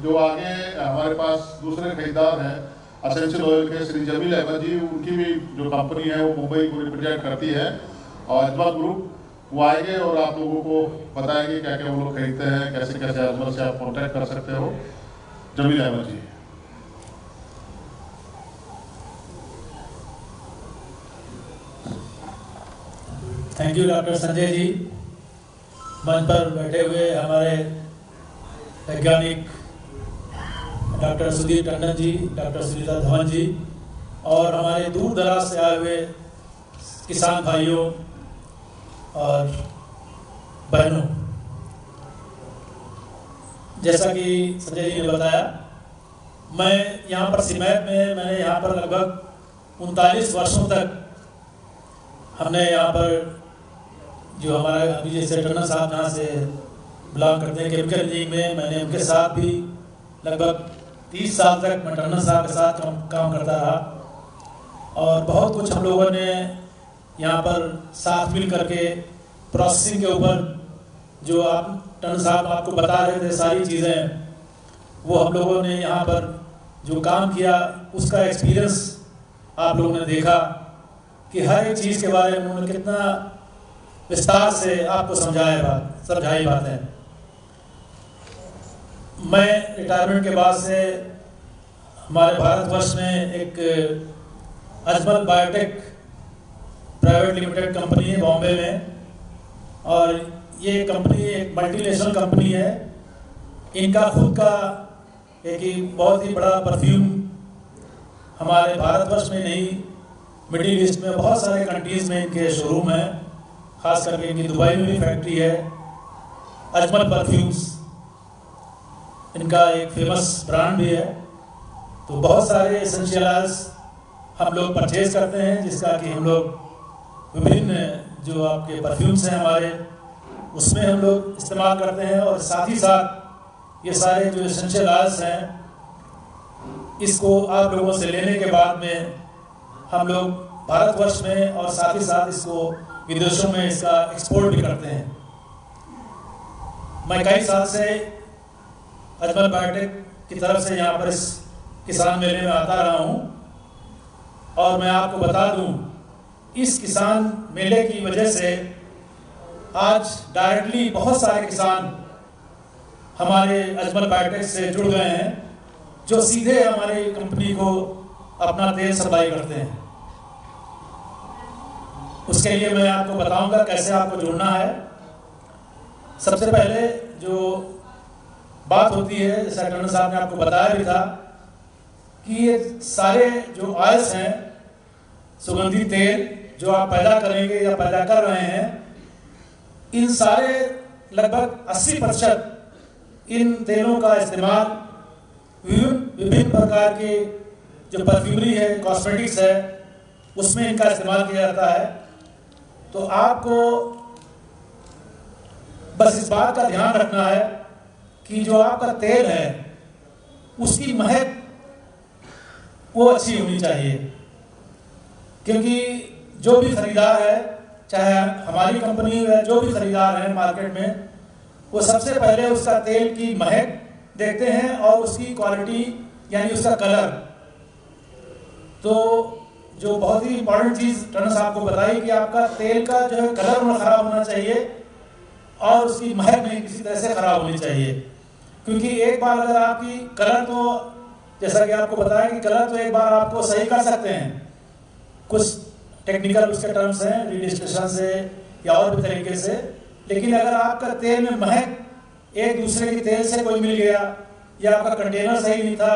जो आगे हमारे पास दूसरे खरीदार हैं एसेंशियल ऑयल के श्री जमील अहमद जी, उनकी भी जो कंपनी है वो मुंबई को रिप्रेजेंट करती है और अजमल ग्रुप, वो आएंगे और आप लोगों को बताएंगे क्या क्या वो लोग खरीदते हैं, कैसे कैसे अजमल से आप कॉन्टैक्ट कर सकते हो। जमील अहमद जी। Thank you doctor Sanjay ji. मंच पर बैठे हुए हमारे वैज्ञानिक डॉक्टर सुधीर टंडन जी, डॉक्टर सुनीता धवन जी और हमारे दूर दराज से आए हुए किसान भाइयों और बहनों, जैसा कि संजय जी ने बताया, मैं यहाँ पर सिमैत में मैंने यहाँ पर लगभग 39 वर्षों तक हमने यहाँ पर जो हमारा अभी जैसे टंडन साहब जहाँ से बिलोंग करते हैं केमिकल इंजीनियरिंग में, मैंने उनके साथ भी लगभग 30 साल तक मैं टंडन साहब के साथ काम करता रहा और बहुत कुछ हम लोगों ने यहाँ पर साथ मिल करके प्रोसेसिंग के ऊपर जो आप टंडन साहब आपको बता रहे थे सारी चीज़ें, वो हम लोगों ने यहाँ पर जो काम किया उसका एक्सपीरियंस आप लोगों ने देखा कि हर एक चीज़ के बारे में उन्होंने कितना विस्तार से आपको समझाई बातें। मैं रिटायरमेंट के बाद से हमारे भारतवर्ष में एक Ajmal biotech private limited company है बॉम्बे में, और ये कंपनी एक मल्टीनेशनल कंपनी है। इनका खुद का एक बहुत ही बड़ा परफ्यूम हमारे भारतवर्ष में नहीं, मिडिल ईस्ट में बहुत सारे कंट्रीज़ में इनके शोरूम हैं, खास करके इनकी दुबई में भी फैक्ट्री है। अजमल परफ्यूम्स इनका एक फेमस ब्रांड भी है। तो बहुत सारे एसेंशियल ऑयल्स हम लोग परचेज करते हैं, जिसका कि हम लोग विभिन्न जो आपके परफ्यूम्स हैं हमारे, उसमें हम लोग इस्तेमाल करते हैं। और साथ ही साथ ये सारे जो एसेंशियल ऑयल्स हैं, इसको आप लोगों से लेने के बाद में हम लोग भारतवर्ष में और साथ ही साथ इसको विदेशों में इसका एक्सपोर्ट भी करते हैं। मैं कई साल से अजमल बायोटेक की तरफ से यहाँ पर इस किसान मेले में आता रहा हूँ, और मैं आपको बता दूँ, इस किसान मेले की वजह से आज डायरेक्टली बहुत सारे किसान हमारे अजमल बायोटेक से जुड़ गए हैं, जो सीधे हमारी कंपनी को अपना तेल सप्लाई करते हैं। उसके लिए मैं आपको बताऊंगा कैसे आपको जुड़ना है। सबसे पहले जो बात होती है, जैसा टंडन साहब ने आपको बताया भी था, कि ये सारे जो ऑयल्स हैं, सुगंधित तेल जो आप पैदा करेंगे या पैदा कर रहे हैं, इन सारे लगभग 80% इन तेलों का इस्तेमाल विभिन्न प्रकार के जो परफ्यूमरी है, कॉस्मेटिक्स है, उसमें इनका इस्तेमाल किया जाता है। तो आपको बस इस बात का ध्यान रखना है कि जो आपका तेल है उसकी महक वो अच्छी होनी चाहिए, क्योंकि जो भी खरीदार है, चाहे हमारी कंपनी है, जो भी खरीदार है मार्केट में, वो सबसे पहले उसका तेल की महक देखते हैं और उसकी क्वालिटी यानी उसका कलर। तो जो बहुत ही इंपॉर्टेंट चीज़ टंडन साहब को बताई कि आपका तेल का जो है कलर होना खराब होना चाहिए और उसकी महक नहीं किसी तरह से खराब होनी चाहिए। क्योंकि एक बार अगर आपकी कलर, तो जैसा कि आपको बताया कि कलर तो एक बार आपको सही कर सकते हैं, कुछ टेक्निकल उसके टर्म्स हैं रजिस्ट्रेशन से या और भी तरीके से, लेकिन अगर आपका तेल में महक एक दूसरे के तेल से कोई मिल गया, या आपका कंटेनर सही नहीं था,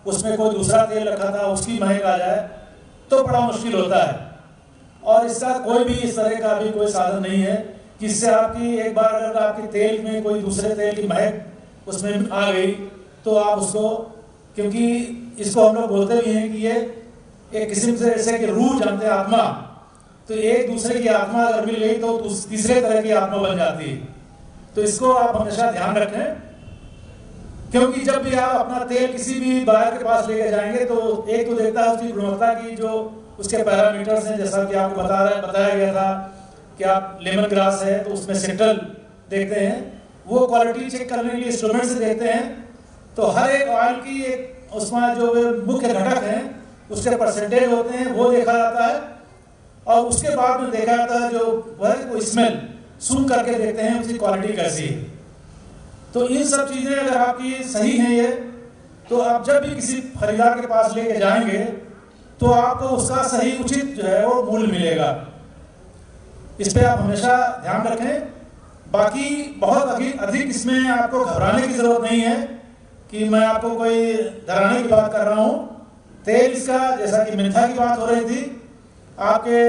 उसमें कोई दूसरा तेल रखा था, उसकी महक आ जाए, तो बड़ा मुश्किल होता है। और इसका कोई भी इस तरह का भी कोई साधन नहीं है कि इससे आपकी एक बार अगर आपके तेल में कोई दूसरे तेल की महक उसमें आ गई तो आप उसको, क्योंकि इसको हम लोग बोलते भी हैं कि ये एक किस्म से जैसे कि रूह जानते हैं आत्मा, तो एक दूसरे की आत्मा अगर मिल गई तो तीसरे तरह की आत्मा बन जाती है। तो इसको आप हमेशा ध्यान रखें, क्योंकि जब भी आप अपना तेल किसी भी बायर के पास लेके जाएंगे तो एक तो देखता है उसकी गुणवत्ता की, जो उसके पैरामीटर्स हैं, जैसा कि आपको बताया गया था कि आप लेमन ग्रास है तो उसमें सेंट्रल देखते हैं, वो क्वालिटी चेक करने के लिए इंस्ट्रूमेंट से देखते हैं। तो हर एक ऑयल की एक उसमें जो मुख्य घटक हैं उसके परसेंटेज होते हैं वो देखा जाता है, और उसके बाद में देखा जाता है जो वो स्मेल सूंघ करके देखते हैं उसकी क्वालिटी कैसी है। तो इन सब चीज़ें अगर आपकी सही हैं ये, तो आप जब भी किसी खरीदार के पास लेके जाएंगे तो आपको उसका सही उचित जो है वो मूल्य मिलेगा। इस पर आप हमेशा ध्यान रखें। बाकी बहुत अधिक इसमें आपको घबराने की ज़रूरत नहीं है कि मैं आपको कोई डराने की बात कर रहा हूँ। तेल इसका, जैसा कि मेंथा की बात हो रही थी, आपके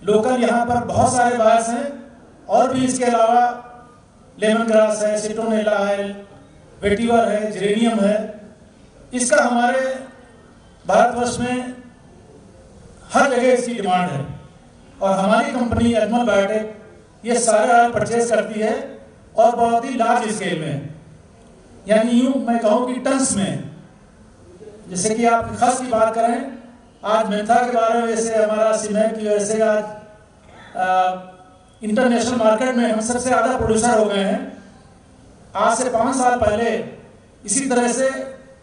लोकल यहाँ पर बहुत सारे बायर्स हैं, और भी इसके अलावा लेमन ग्रास है, सिट्रोनेला है, वेटिवर है, जेरेनियम है। इसका हमारे भारतवर्ष में हर जगह इसकी डिमांड है, और हमारी कंपनी अजमल बायोटेक ये सारे ऑयल परचेज करती है, और बहुत ही लार्ज स्केल में, यानी यूँ मैं कहूँ कि टन्स में। जैसे कि आप खस की बात करें, आज मेंथा के बारे में, जैसे हमारा सीमेंट की वजह से आज इंटरनेशनल मार्केट में हम सबसे ज़्यादा प्रोड्यूसर हो गए हैं। आज से 5 साल पहले इसी तरह से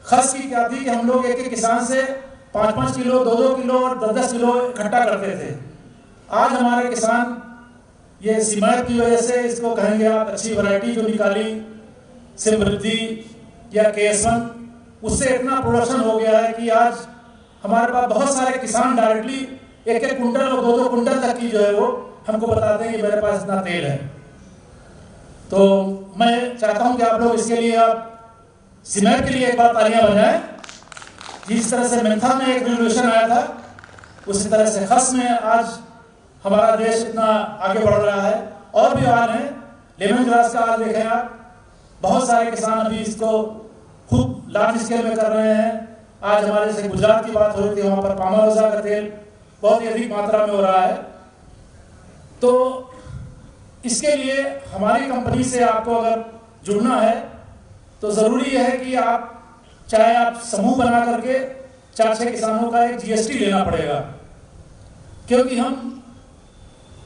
खस की क्या थी कि हम लोग एक किसान से 5-5 किलो, 2-2 किलो और 10-10 किलो इकट्ठा करते थे। आज हमारे किसान ये सीमेंट की वजह से, इसको कहेंगे आप अच्छी वैरायटी जो निकाली, समृद्धि या KS1, उससे इतना प्रोडक्शन हो गया है कि आज हमारे पास बहुत सारे किसान डायरेक्टली 1-1 कुंटल और 2-2 कुंटल तक की जो है वो हमको बताते हैं कि मेरे पास इतना तेल है। तो मैं चाहता हूं कि आप लोग इसके लिए, आप सीमेंट के लिए एक बार तालियां बजाएं। जिस तरह से मेंथा में एक रिवोल्यूशन आया था, उसी तरह से खस में आज हमारा देश इतना आगे बढ़ रहा है। और भी ऑयल हैं, लेमन ग्रास का ऑयल देखें आप, बहुत सारे किसान अभी इसको खूब लार्ज स्केल में कर रहे हैं। आज हमारे से गुजरात की बात हो रही थी, वहाँ पर पामारोजा का तेल बहुत ही अधिक मात्रा में हो रहा है। तो इसके लिए हमारी कंपनी से आपको अगर जुड़ना है तो ज़रूरी है कि आप, चाहे आप समूह बना करके 4-6 किसानों का एक GST लेना पड़ेगा, क्योंकि हम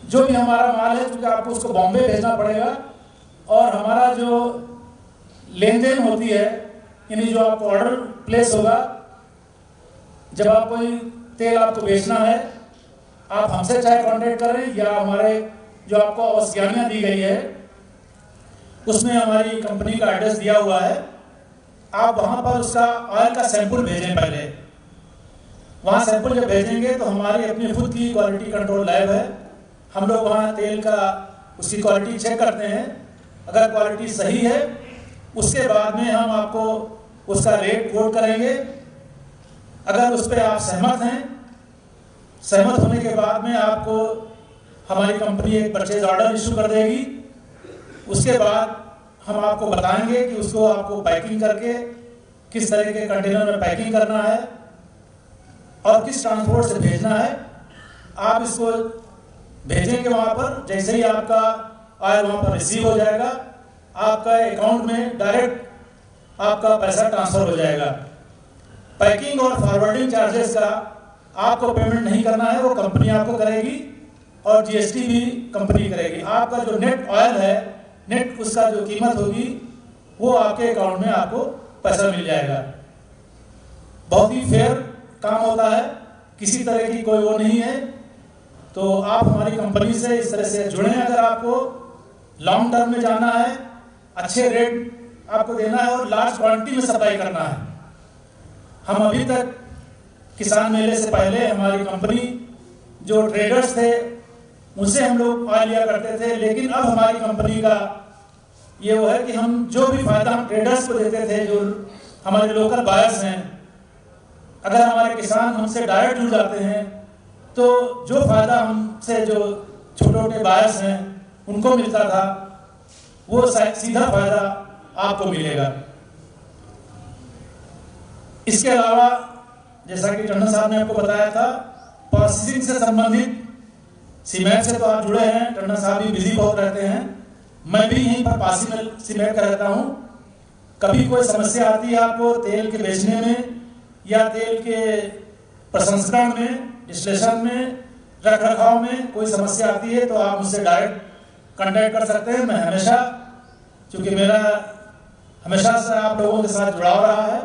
जो भी हमारा माल है, क्योंकि आपको उसको बॉम्बे भेजना पड़ेगा, और हमारा जो लेन देन होती है, यानी जो आपको ऑर्डर प्लेस होगा, जब आप कोई तेल आपको बेचना है, आप हमसे चाहे कांटेक्ट करें या हमारे जो आपको अवस्यानियाँ दी गई है उसमें हमारी कंपनी का एड्रेस दिया हुआ है, आप वहाँ पर उसका ऑयल का सैंपल भेजें। पहले वहाँ सैंपल जब भेजेंगे तो हमारी अपनी खुद की क्वालिटी कंट्रोल लैब है, हम लोग वहाँ तेल का उसकी क्वालिटी चेक करते हैं। अगर क्वालिटी सही है, उसके बाद में हम आपको उसका रेट कोट करेंगे। अगर उस पर आप सहमत हैं, सहमत होने के बाद में आपको हमारी कंपनी एक परचेज ऑर्डर इशू कर देगी। उसके बाद हम आपको बताएंगे कि उसको आपको पैकिंग करके किस तरह के कंटेनर में पैकिंग करना है और किस ट्रांसपोर्ट से भेजना है। आप इसको भेजेंगे वहाँ पर, जैसे ही आपका ऑयल वहाँ पर रिसीव हो जाएगा, आपका अकाउंट में डायरेक्ट आपका पैसा ट्रांसफ़र हो जाएगा। पैकिंग और फॉरवर्डिंग चार्जेस का आपको पेमेंट नहीं करना है, वो कंपनी आपको करेगी, और GST भी कंपनी करेगी। आपका जो नेट ऑयल है, नेट उसका जो कीमत होगी, वो आपके अकाउंट में आपको पैसा मिल जाएगा। बहुत ही फेयर काम होता है, किसी तरह की कोई वो नहीं है। तो आप हमारी कंपनी से इस तरह से जुड़ें। अगर आपको लॉन्ग टर्म में जाना है, अच्छे रेट आपको देना है और लार्ज क्वांटिटी में सप्लाई करना है। हम अभी तक किसान मेले से पहले हमारी कंपनी जो ट्रेडर्स थे उनसे हम लोग ऑयल लिया करते थे, लेकिन अब हमारी कंपनी का ये वो है कि हम जो भी फायदा हम ट्रेडर्स को देते थे, जो हमारे लोकल बायर्स हैं, अगर हमारे किसान हमसे डायरेक्ट जुड़ जाते हैं तो जो फायदा हमसे जो छोटे छोटे बायर्स हैं उनको मिलता था, वो सीधा फायदा आपको मिलेगा। इसके अलावा जैसा कि टंडन साहब ने आपको बताया था, प्रोसेसिंग से संबंधित सीमेंट से तो आप जुड़े हैं, टंडन साहब भी बिजी बहुत रहते हैं, मैं भी यहीं पर पास में सीमेंट का रहता हूँ। कभी कोई समस्या आती है आपको तेल के बेचने में या तेल के प्रसंस्करण में, डिस्टिलेशन में, रख रखाव में कोई समस्या आती है तो आप मुझसे डायरेक्ट कांटेक्ट कर सकते हैं। मैं हमेशा, चूँकि मेरा हमेशा से आप लोगों के साथ जुड़ाव रहा है।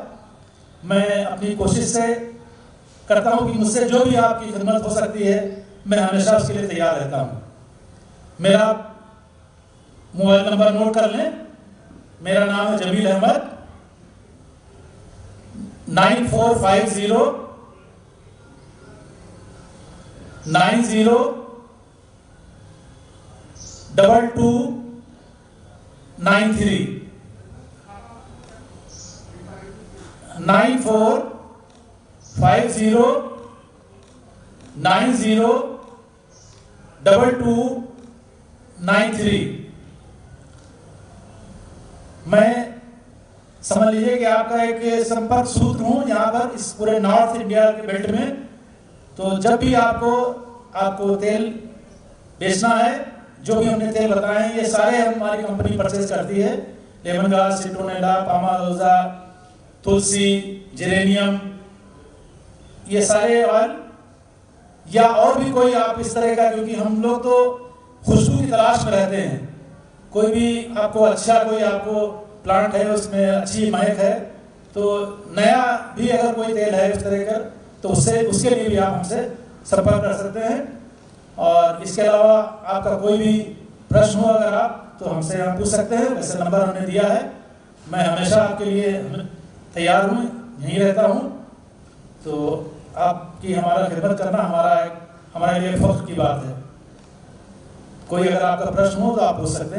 मैं अपनी कोशिश से करता हूं कि मुझसे जो भी आपकी खिदमत हो सकती है मैं हमेशा उसके लिए तैयार रहता हूं। मेरा मोबाइल नंबर नोट कर लें। मेरा नाम है जमील अहमद। 9450 90 2293 9450 90 2293। मैं समझ लीजिए कि आपका एक संपर्क सूत्र हूं यहाँ पर इस पूरे नॉर्थ इंडिया के बेल्ट में। तो जब भी आपको तेल बेचना है, जो भी हमने तेल बताए हैं ये सारे हमारी कंपनी परचेज करती है। लेमन ग्रास, सिट्रोनेला, पामारोजा, तुलसी, जेरेनियम, ये सारे ऑयल या और भी कोई आप इस तरह का, क्योंकि हम लोग तो खुशबू की तलाश में रहते हैं। कोई भी आपको अच्छा कोई आपको प्लांट है उसमें अच्छी महक है, तो नया भी अगर कोई तेल है इस तरह का तो उसके लिए भी आप हमसे संपर्क कर सकते हैं। और इसके अलावा आपका कोई भी प्रश्न हो अगर आप तो हमसे आप पूछ सकते हैं। वैसे नंबर हमने दिया है। मैं हमेशा आपके लिए तैयार हूँ, यहीं रहता हूँ। तो आपकी हमारा खिदमत करना हमारे लिए फख्र की बात है। कोई अगर आपका प्रश्न हो तो आप पूछ सकते हैं।